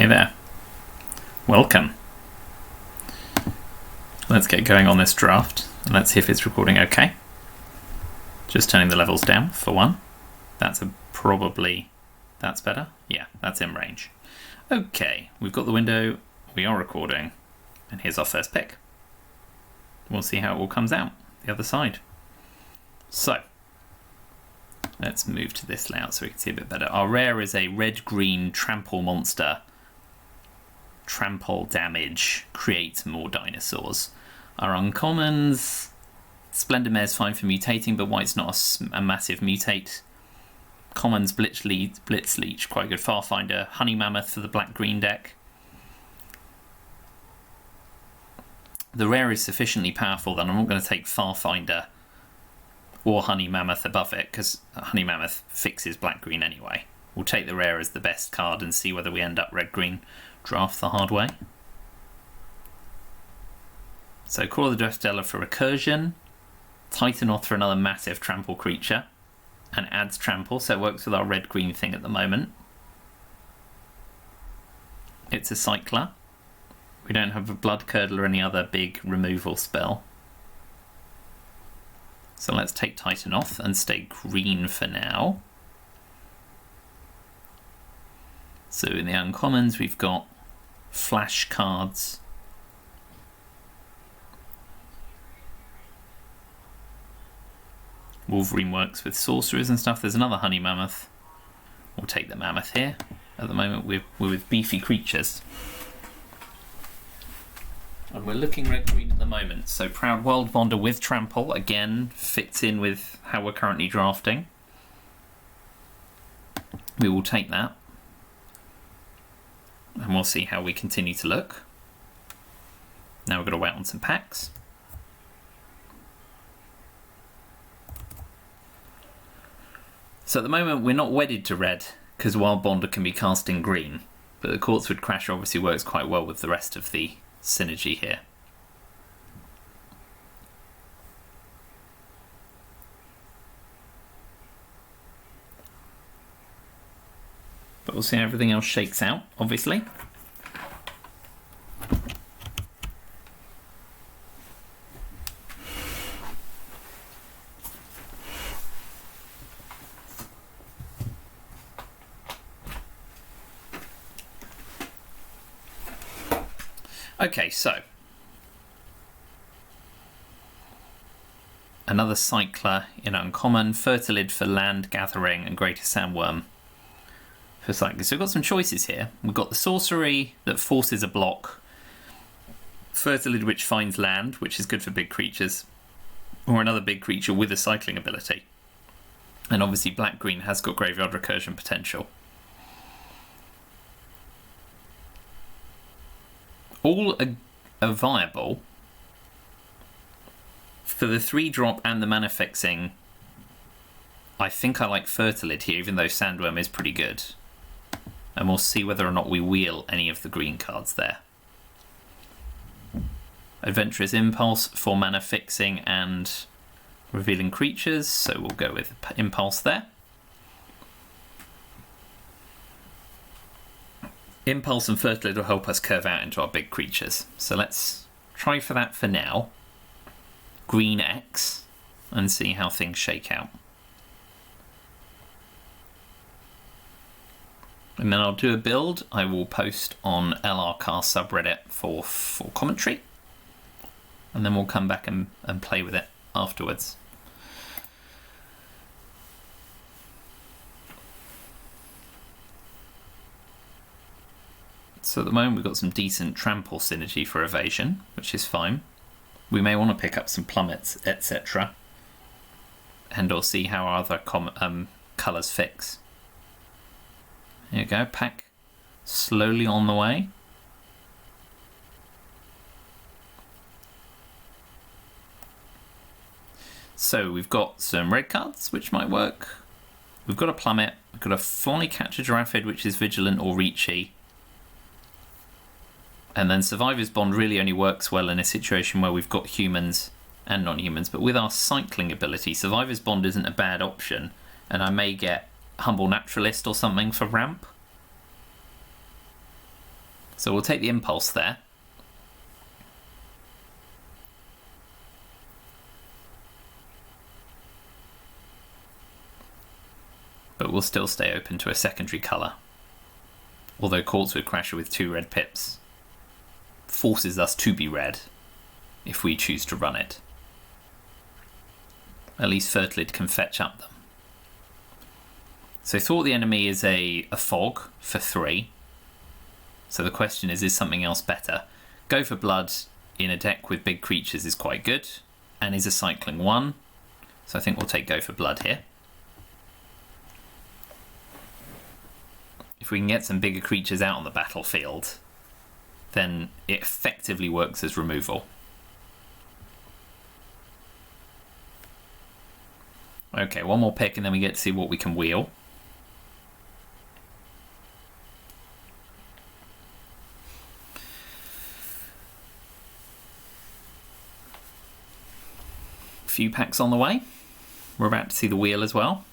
Hey there. Welcome. Let's get going on this draft and let's see if it's recording okay. Just turning the levels down for one. That's better. Yeah, that's in range. Okay, we've got the window, we are recording, and here's our first pick. We'll see how it all comes out the other side. So, let's move to this layout so we can see a bit better. Our rare is a red-green trample monster. Trample damage, create more dinosaurs. Our uncommons, Splendid Mare's fine for mutating, but white's not a massive mutate. Commons, Blitz Leech, quite good. Farfinder, Honey Mammoth for the black-green deck. The rare is sufficiently powerful that I'm not going to take Farfinder or Honey Mammoth above it, because Honey Mammoth fixes black-green anyway. We'll take the rare as the best card and see whether we end up red-green draft the hard way. So Call of the Deathstellar for recursion, Titanoth for another massive trample creature, and adds trample, so it works with our red-green thing at the moment. It's a cycler. We don't have a Blood Curdle or any other big removal spell. So let's take Titanoth and stay green for now. So in the uncommons we've got flash cards. Wolverine works with sorcerers and stuff. There's another Honey Mammoth. We'll take the Mammoth here. At the moment we're with beefy creatures. And we're looking red-green at the moment. So Proud World Bonder with Trample, again, fits in with how we're currently drafting. We will take that. And we'll see how we continue to look. Now we've got to wait on some packs. So at the moment we're not wedded to red, because Wild Bonder can be cast in green. But the Quartzwood Crasher obviously works quite well with the rest of the synergy here. But we'll see how everything else shakes out, obviously. Okay, so another cycler in uncommon, Fertilid for land gathering, and Greater Sandworm for cycling. So we've got some choices here. We've got the sorcery that forces a block, Fertilid which finds land, which is good for big creatures, or another big creature with a cycling ability. And obviously black-green has got graveyard recursion potential. All are viable. For the 3-drop and the mana fixing, I think I like Fertilid here, even though Sandworm is pretty good. And we'll see whether or not we wheel any of the green cards there. Adventurous Impulse for mana fixing and revealing creatures, so we'll go with Impulse there. Impulse and Fertilid will help us curve out into our big creatures. So let's try for that for now. Green X, and see how things shake out. And then I'll do a build. I will post on LRCar subreddit for commentary. And then we'll come back and play with it afterwards. So at the moment we've got some decent trample synergy for evasion, which is fine. We may want to pick up some plummets, etc. And or see how our other colours fix. Here you go, pack slowly on the way. So we've got some red cards, which might work. We've got a plummet, we've got a Flycatcher Giraffid, which is vigilant or reachy. And then Survivor's Bond really only works well in a situation where we've got humans and non-humans. But with our cycling ability, Survivor's Bond isn't a bad option. And I may get Humble Naturalist or something for ramp. So we'll take the impulse there. But we'll still stay open to a secondary colour. Although Quartzwood Crasher with 2 red pips forces us to be red if we choose to run it. At least Fertilid can fetch up them. So Thought the Enemy is a fog for 3. So the question is something else better? Go for Blood in a deck with big creatures is quite good, and is a cycling 1. So I think we'll take Go for Blood here. If we can get some bigger creatures out on the battlefield, then it effectively works as removal. Okay, one more pick and then we get to see what we can wheel. Few packs on the way. We're about to see the wheel as well.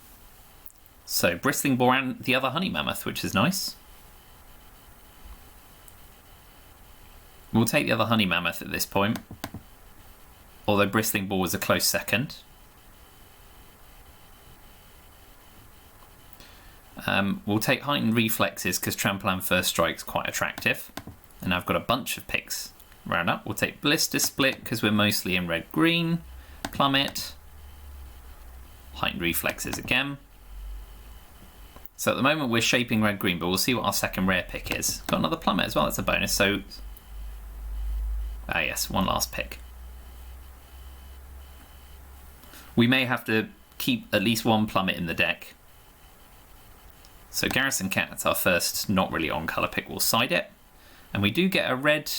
So Bristling Boar and the other Honey Mammoth, which is nice. We'll take the other Honey Mammoth at this point, although Bristling Boar was a close second. We'll take Heightened Reflexes because Trample and First Strike's quite attractive. And I've got a bunch of picks round up. We'll take Blister Split because we're mostly in red-green. Plummet. Heightened Reflexes again. So at the moment we're shaping red-green, but we'll see what our second rare pick is. Got another Plummet as well, that's a bonus. So, yes, one last pick. We may have to keep at least one Plummet in the deck. So Garrison Cat's our first not really on colour pick. We'll side it. And we do get a red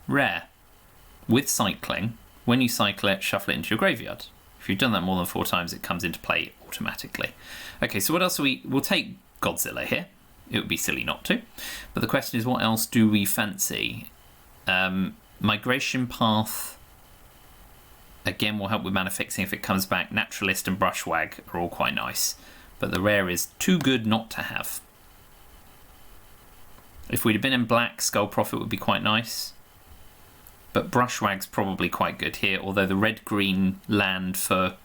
rare with cycling. When you cycle it, shuffle it into your graveyard. If you've done that more than 4 times, it comes into play automatically. Okay, so what else we'll take Godzilla here. It would be silly not to. But the question is, what else do we fancy? Migration Path, again, will help with mana fixing if it comes back. Naturalist and Brushwag are all quite nice. But the rare is too good not to have. If we'd have been in black, Skull Prophet would be quite nice. But Brushwag's probably quite good here, although the red-green land for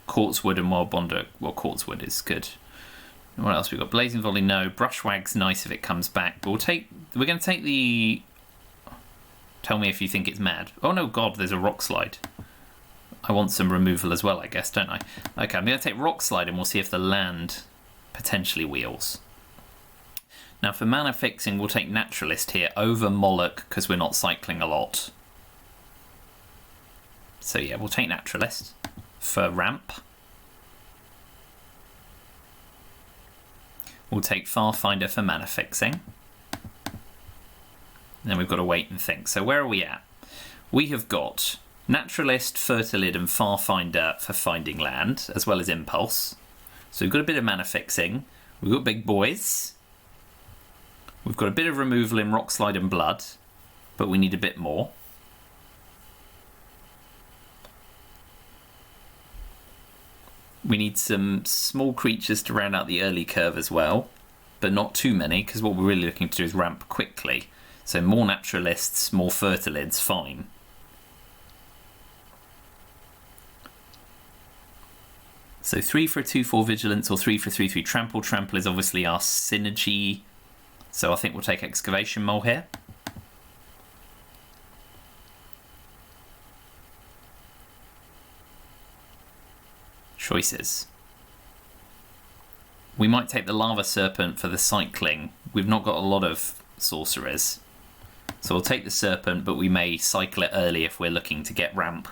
Quartzwood and Wild Bonder, well, Quartzwood is good. What else we got? Blazing Volley, no. Brushwag's nice if it comes back. But we're going to take the... Tell me if you think it's mad. Oh no, God, there's a Rock Slide. I want some removal as well, I guess, don't I? Okay, I'm going to take Rock Slide and we'll see if the land potentially wheels. Now for mana fixing, we'll take Naturalist here over Moloch because we're not cycling a lot. So yeah, we'll take Naturalist for ramp. We'll take Farfinder for mana fixing. And then we've got to wait and think. So where are we at? We have got Naturalist, Fertilid and Farfinder for finding land, as well as Impulse. So we've got a bit of mana fixing. We've got big boys. We've got a bit of removal in Rock Slide and Blood, but we need a bit more. We need some small creatures to round out the early curve as well, but not too many, because what we're really looking to do is ramp quickly. So more Naturalists, more Fertilids, fine. So 3 for a 2/4 Vigilance or 3 for 3/3 Trample. Trample is obviously our synergy, so I think we'll take Excavation Mole here. Choices. We might take the Lava Serpent for the cycling. We've not got a lot of sorcerers. So we'll take the Serpent, but we may cycle it early if we're looking to get ramp.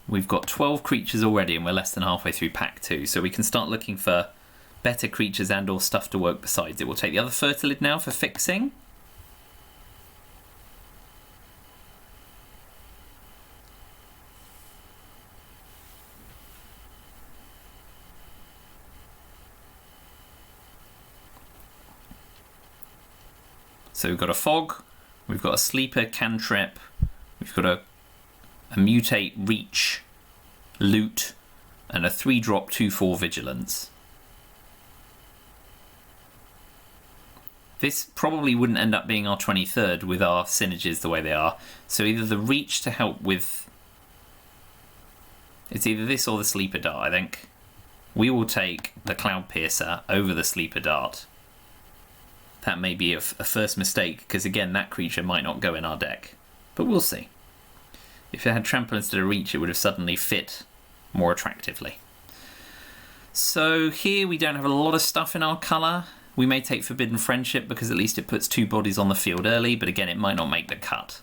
We've got 12 creatures already and we're less than halfway through pack 2, so we can start looking for better creatures and or stuff to work besides it. We'll take the other Fertilid now for fixing. So we've got a Fog, we've got a Sleeper, Cantrip, we've got a Mutate, Reach, Loot, and a 3-drop 2/4 Vigilance. This probably wouldn't end up being our 23rd with our synergies the way they are. So either the reach to help with... It's either this or the sleeper dart, I think. We will take the Cloud Piercer over the sleeper dart. That may be a first mistake, because again, that creature might not go in our deck. But we'll see. If it had trample instead of reach, it would have suddenly fit more attractively. So here we don't have a lot of stuff in our colour. We may take Forbidden Friendship because at least it puts 2 bodies on the field early, but again, it might not make the cut.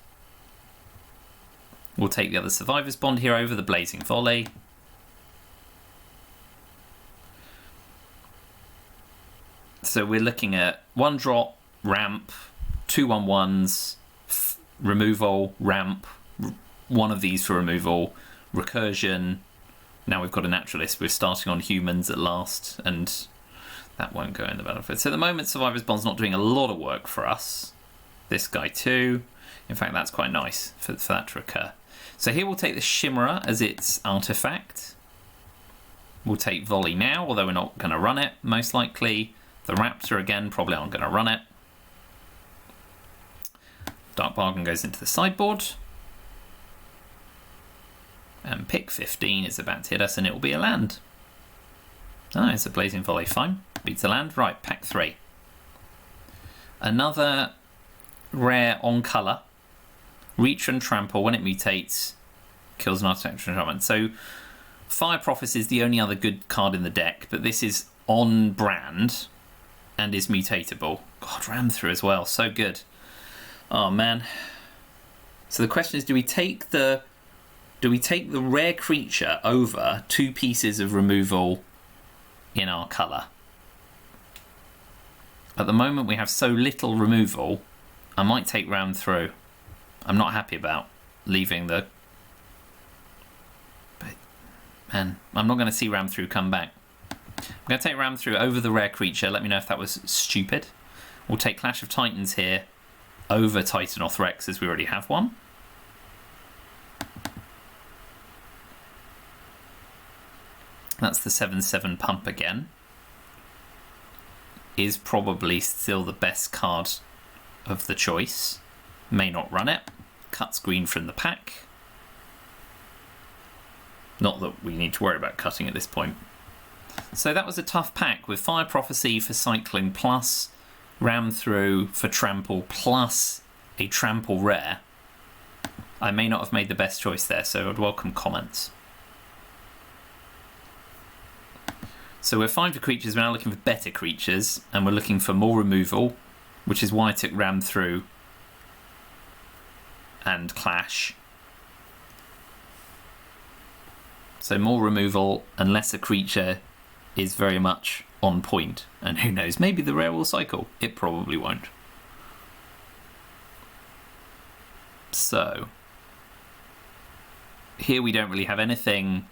We'll take the other Survivor's Bond here over the Blazing Volley. So we're looking at 1-drop, ramp, 2/1/1s, removal, ramp, one of these for removal, recursion. Now we've got a naturalist. We're starting on humans at last, and that won't go in the battlefield. So at the moment, Survivor's Bond's not doing a lot of work for us. This guy too. In fact, that's quite nice for that to occur. So here we'll take the Shimmerer as its artifact. We'll take Volley now, although we're not going to run it, most likely. The Raptor, again, probably aren't going to run it. Dark Bargain goes into the sideboard. And pick 15 is about to hit us, and it will be a land. Ah, it's a Blazing Volley, fine. Beats a land. Right, pack 3. Another rare on colour. Reach and Trample, when it mutates, kills an artifact enchantment. So Fire Prophecy is the only other good card in the deck, but this is on brand and is mutatable. God, ram through as well, so good. Oh man. So the question is, do we take the rare creature over 2 pieces of removal in our colour? At the moment we have so little removal, I might take ram through. I'm not happy about leaving the... But, man, I'm not going to see ram through come back. I'm going to take ram through over the rare creature. Let me know if that was stupid. We'll take Clash of Titans here over Titanoth Rex, as we already have one. That's the 7/7 pump again. Is probably still the best card of the choice. May not run it. Cuts green from the pack. Not that we need to worry about cutting at this point. So that was a tough pack with Fire Prophecy for cycling plus ram through for trample plus a trample rare. I may not have made the best choice there, so I'd welcome comments. So we're fine for creatures, we're now looking for better creatures, and we're looking for more removal, which is why I took ram through and clash. So more removal unless a creature is very much on point. And who knows, maybe the rare will cycle. It probably won't. So here we don't really have anything.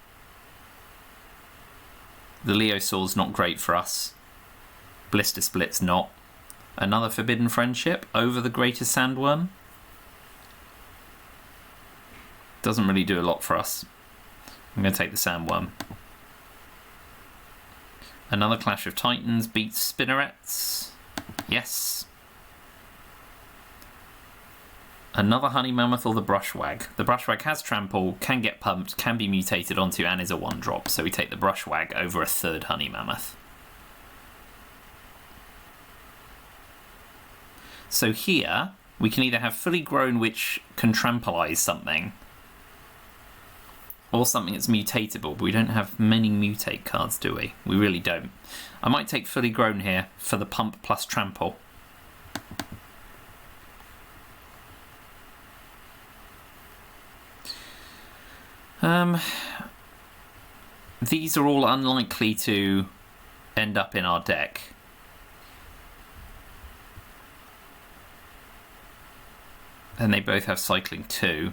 The Leosaw's not great for us. Blister Split's not. Another Forbidden Friendship over the Greater Sandworm. Doesn't really do a lot for us. I'm going to take the Sandworm. Another Clash of Titans beats Spinnerets. Yes. Another Honey Mammoth or the Brushwag. The Brushwag has trample, can get pumped, can be mutated onto, and is a 1-drop. So we take the Brushwag over a 3rd Honey Mammoth. So here, we can either have fully grown, which can trampolize something, or something that's mutatable, but we don't have many mutate cards, do we? We really don't. I might take fully grown here for the pump plus trample. These are all unlikely to end up in our deck. And they both have cycling 2.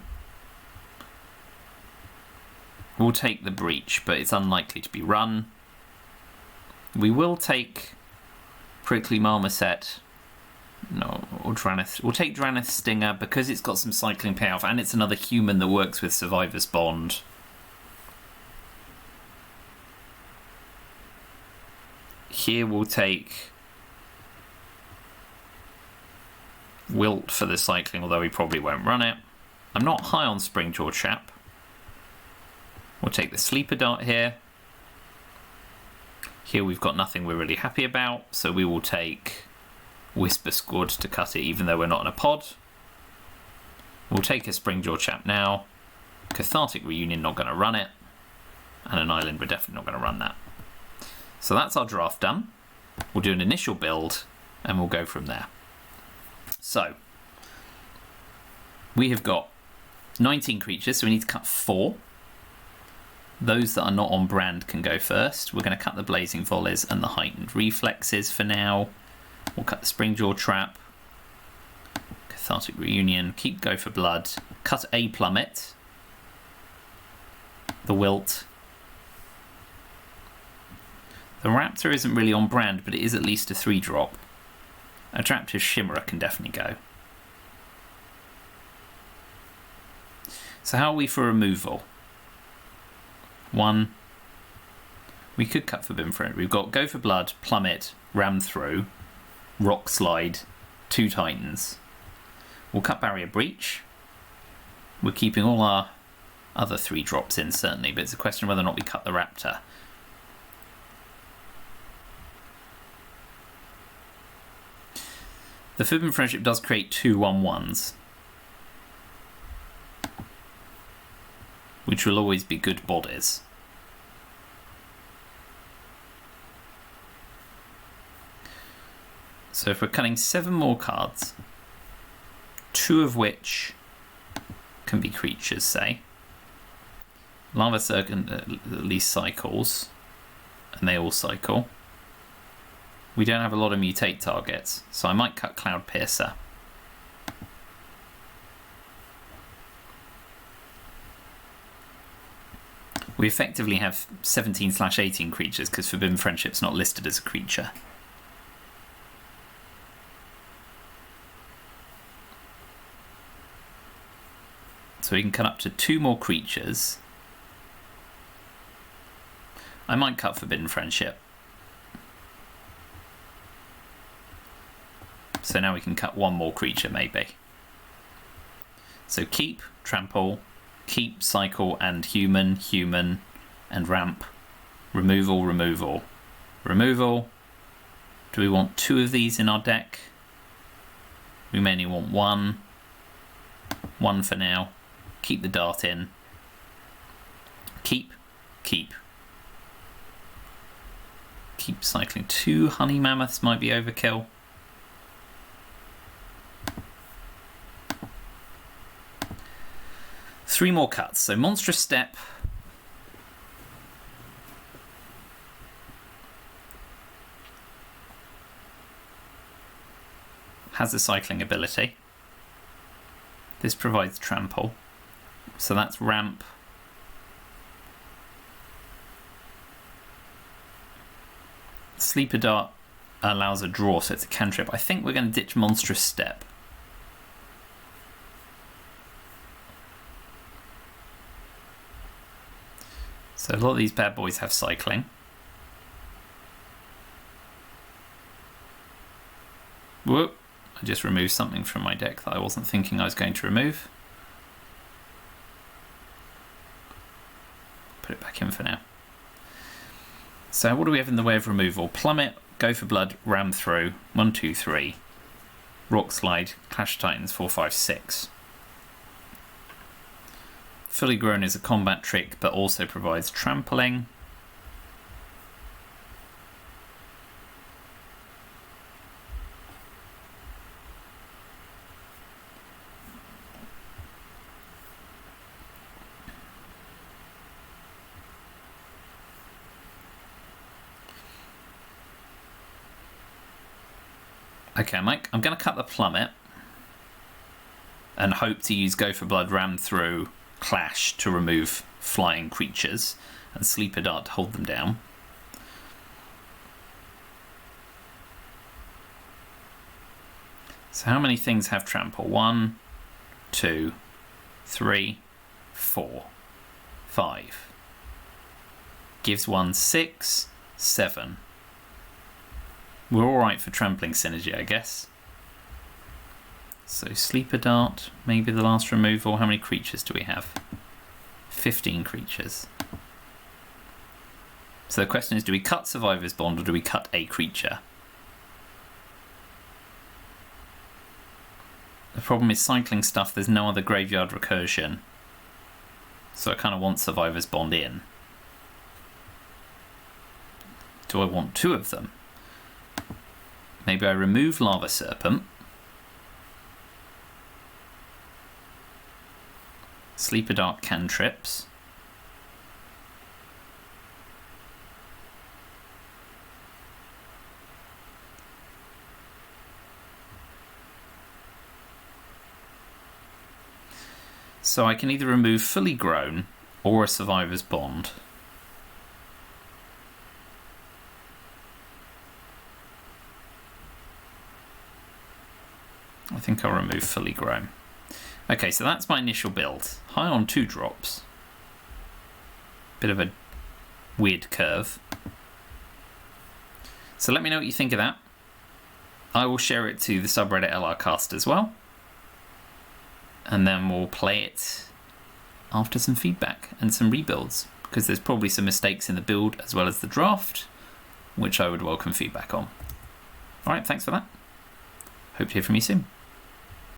We'll take the Breach, but it's unlikely to be run. We will take Prickly Marmoset. No, or Drannith. We'll take Drannith Stinger because it's got some cycling payoff and it's another human that works with Survivor's Bond. Here we'll take Wilt for the cycling, although we probably won't run it. I'm not high on Springjaw Chap. We'll take the Sleeper Dart here. Here we've got nothing we're really happy about, so we will take Whisper Squad to cut it, even though we're not in a pod. We'll take a Springjaw Chap now. Cathartic Reunion, not going to run it. And an Island, we're definitely not going to run that. So that's our draft done. We'll do an initial build, and we'll go from there. So, we have got 19 creatures, so we need to cut 4. Those that are not on brand can go first. We're going to cut the Blazing Volleys and the Heightened Reflexes for now. We'll cut the Springjaw Trap, Cathartic Reunion, keep Go for Blood, cut a Plummet, the Wilt. The Raptor isn't really on brand, but it is at least a 3-drop. Attractive Shimmerer can definitely go. So how are we for removal? 1. We could cut Forbidden Friend. We've got Go for Blood, Plummet, Ram Through, Rock Slide, 2 Titans. We'll cut Barrier Breach. We're keeping all our other 3 drops in, certainly, but it's a question of whether or not we cut the Raptor. The Forbidden Friendship does create 2 1/1s, which will always be good bodies. So if we're cutting 7 more cards, 2 of which can be creatures, say. Lava Serpent at least cycles, and they all cycle. We don't have a lot of mutate targets, so I might cut Cloud Piercer. We effectively have 17/18 creatures because Forbidden Friendship's not listed as a creature. So we can cut up to 2 more creatures. I might cut Forbidden Friendship. So now we can cut 1 more creature, maybe. So keep, trample, keep, cycle, and human, human, and ramp. Removal, removal, removal. Do we want 2 of these in our deck? We mainly want 1. 1 for now. Keep the dart in. Keep, keep. Keep cycling. 2 honey mammoths might be overkill. Three more cuts. So Monstrous Step. Has a cycling ability. This provides trample. So that's ramp. Sleeper Dart allows a draw, so it's a cantrip. I think we're going to ditch Monstrous Step. So a lot of these bad boys have cycling. Whoop! I just removed something from my deck that I wasn't thinking I was going to remove. Put it back in for now. So what do we have in the way of removal? Plummet, Go for Blood, Ram Through, 1, 2, 3. Rock Slide, Clash Titans, 4, 5, 6. Fully Grown is a combat trick, but also provides trampling. Okay, Mike, I'm going to cut the Plummet and hope to use Go for Blood, Ram Through, Clash to remove flying creatures and Sleeper Dart to hold them down. So how many things have trample? 1, 2, 3, 4, 5. Gives 1 6, 7. We're alright for trampling synergy, I guess. So Sleeper Dart, maybe the last removal. How many creatures do we have? 15 creatures. So the question is, do we cut Survivor's Bond or do we cut a creature? The problem is cycling stuff, there's no other graveyard recursion. So I kind of want Survivor's Bond in. Do I want 2 of them? Maybe I remove Lava Serpent. Sleeper Dart cantrips. So I can either remove Fully Grown or a Survivor's Bond. I think I'll remove Fully Grown. Okay, so that's my initial build. High on 2 drops. Bit of a weird curve. So let me know what you think of that. I will share it to the subreddit LRcast as well. And then we'll play it after some feedback and some rebuilds, because there's probably some mistakes in the build as well as the draft, which I would welcome feedback on. Alright, thanks for that. Hope to hear from you soon.